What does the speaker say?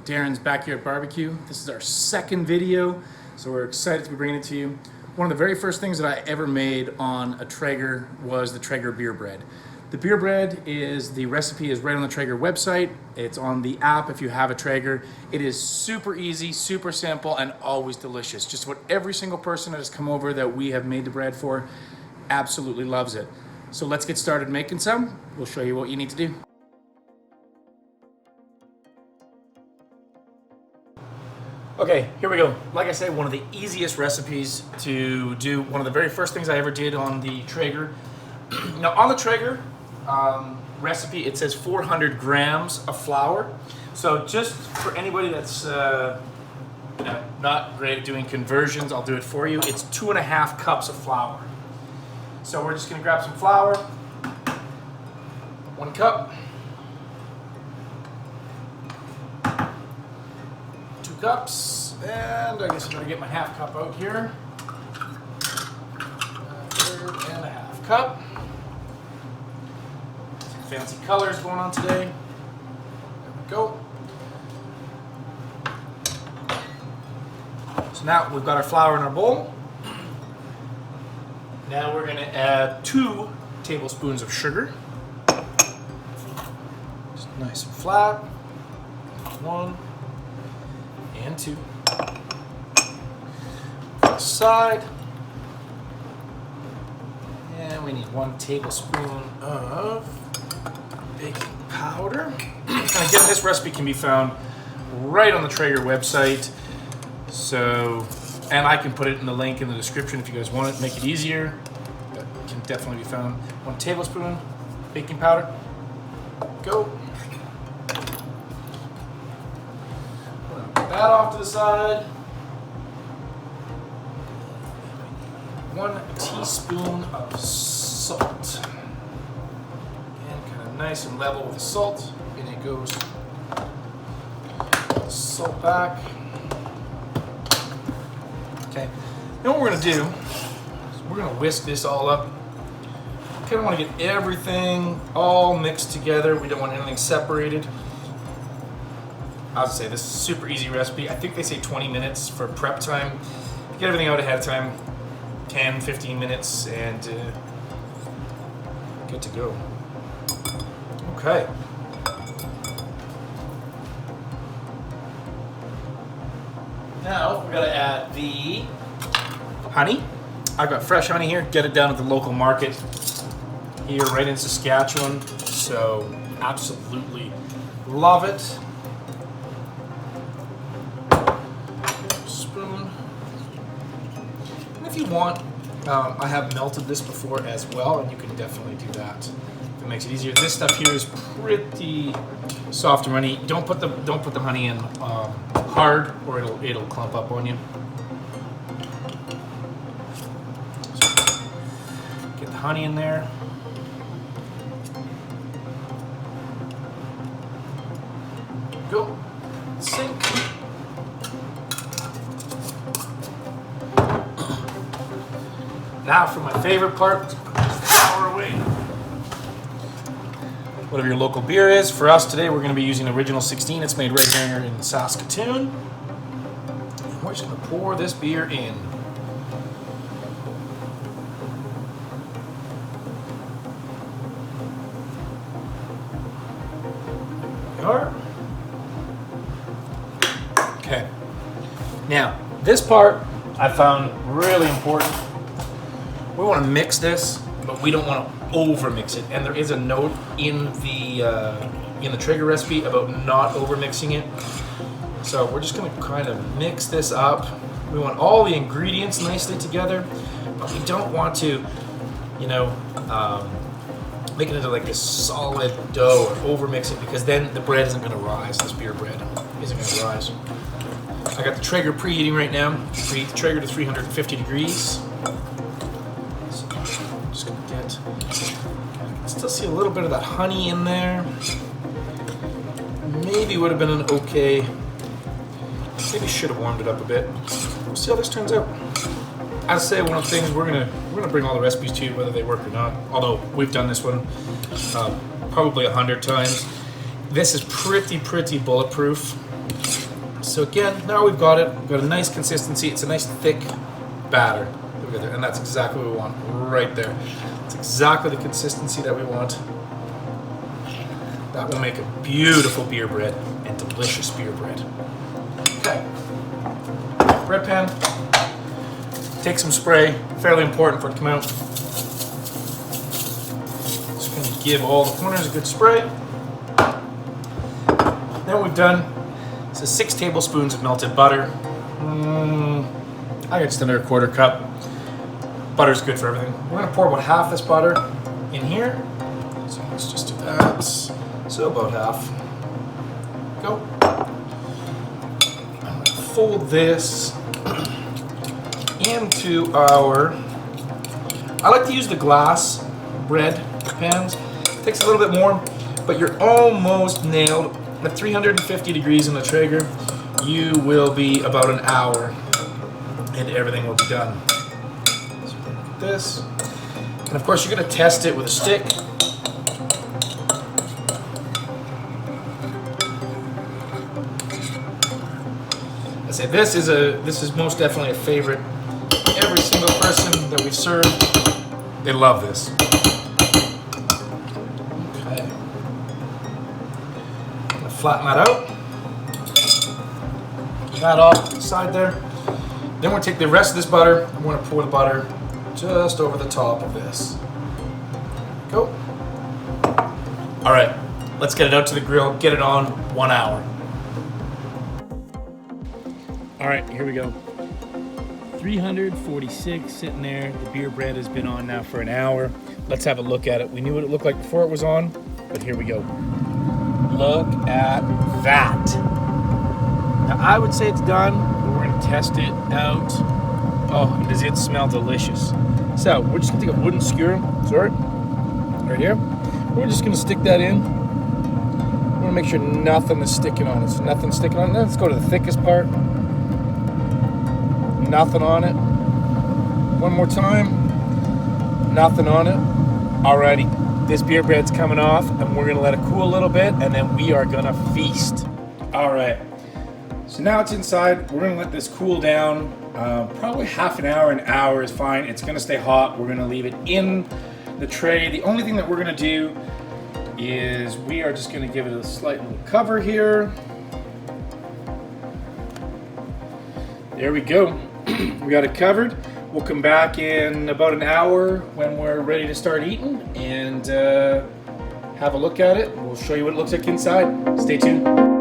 Darren's Backyard Barbecue. This is our second video, so we're excited to be bringing it to you. One of the very first things that I ever made on a Traeger was the Traeger Beer bread. The beer bread the recipe is right on the Traeger website. It's on the app if you have a Traeger. It is super easy, super simple, and always delicious. Just what every single person that has come over that we have made the bread for absolutely loves it. So let's get started making some. We'll show you what you need to do. Okay, here we go. Like I said, one of the easiest recipes to do. One of the very first things I ever did on the Traeger. Now on the Traeger recipe, it says 400 grams of flour. So just for anybody that's not great at doing conversions, I'll do it for you. It's 2.5 cups of flour. So we're just gonna grab some flour, 1 cup, 2 cups, and I guess I'm gonna get my half cup out here. 1.5 cup. Some fancy colors going on today. There we go. So now we've got our flour in our bowl. Now we're going to add 2 tablespoons of sugar. Just nice and flat. 1 and 2. Aside. And we need 1 tablespoon of baking powder. And again, this recipe can be found right on the Traeger website. So, and I can put it in the link in the description if you guys want it, make it easier. That can definitely be found. 1 tablespoon baking powder. Go. Put that off to the side. 1 teaspoon of salt. And kind of nice and level with the salt. And it goes. Salt back. Okay. Then what we're going to do is we're going to whisk this all up. We kind of want to get everything all mixed together. We don't want anything separated. I was going to say, this is a super easy recipe. I think they say 20 minutes for prep time. Get everything out ahead of time. 10, 15 minutes, and good to go. Okay. Now we're gonna add the honey. I've got fresh honey here. Get it down at the local market here, right in Saskatchewan. So absolutely love it. Spoon. And if you want, I have melted this before as well, and you can definitely do that if it makes it easier. This stuff here is pretty soft and runny. Don't put the honey in hard, or it'll clump up on you. So get the honey in there. Go. Sink. Now for my favorite part, flour away. Whatever your local beer is. For us today, we're going to be using Original 16. It's made right here in Saskatoon. And we're just going to pour this beer in. There we are. Okay. Now, this part I found really important. We want to mix this, but we don't want to over mix it. And there is a note in the Traeger recipe about not over mixing it. So we're just going to kind of mix this up. We want all the ingredients nicely together, but we don't want to, make it into like this solid dough or over mix it, because then the bread isn't going to rise. This beer bread isn't going to rise. I got the Traeger preheating right now. Preheat the Traeger to 350 degrees. Still see a little bit of that honey in there. Maybe would have been an okay. Maybe should have warmed it up a bit. We'll see how this turns out. As I say, one of the things we're gonna bring all the recipes to you, whether they work or not. Although we've done this one probably 100 times. This is pretty bulletproof. So again, now we've got it. We've got a nice consistency. It's a nice thick batter. Look at that, and that's exactly what we want right there. It's exactly the consistency that we want. That will make a beautiful beer bread and delicious beer bread. Okay, bread pan. Take some spray, fairly important for it to come out. Just gonna give all the corners a good spray. Then what we've done is 6 tablespoons of melted butter. I got just under a 1/4 cup. Butter's good for everything. We're gonna pour about half this butter in here. So let's just do that. So about half. Go. I'm gonna fold this into our, I like to use the glass bread pans. It takes a little bit more, but you're almost nailed. At 350 degrees in the Traeger, you will be about an hour and everything will be done. So like this. And of course you're going to test it with a stick. I say this is most definitely a favorite. Every single person that we've served, they love this. Okay. I'm gonna flatten that out. Get that off to the side there. Then we'll take the rest of this butter. I'm gonna pour the butter just over the top of this. Go. All right, let's get it out to the grill. Get it on 1 hour. All right, here we go. 346 sitting there. The beer bread has been on now for an hour. Let's have a look at it. We knew what it looked like before it was on, but here we go. Look at that. Now I would say it's done, but we're gonna test it out. Oh, does it smell delicious? So we're just gonna take a wooden skewer, right here. We're just gonna stick that in. We wanna make sure nothing is sticking on it. So nothing's sticking on it. Let's go to the thickest part. Nothing on it. One more time. Nothing on it. Alrighty, this beer bread's coming off and we're gonna let it cool a little bit and then we are gonna feast. All right, so now it's inside. We're gonna let this cool down. Probably half an hour is fine. It's gonna stay hot. We're gonna leave it in the tray. The only thing that we're gonna do is we are just gonna give it a slight little cover here. There we go. We got it covered. We'll come back in about an hour when we're ready to start eating and have a look at it. We'll show you what it looks like inside. Stay tuned.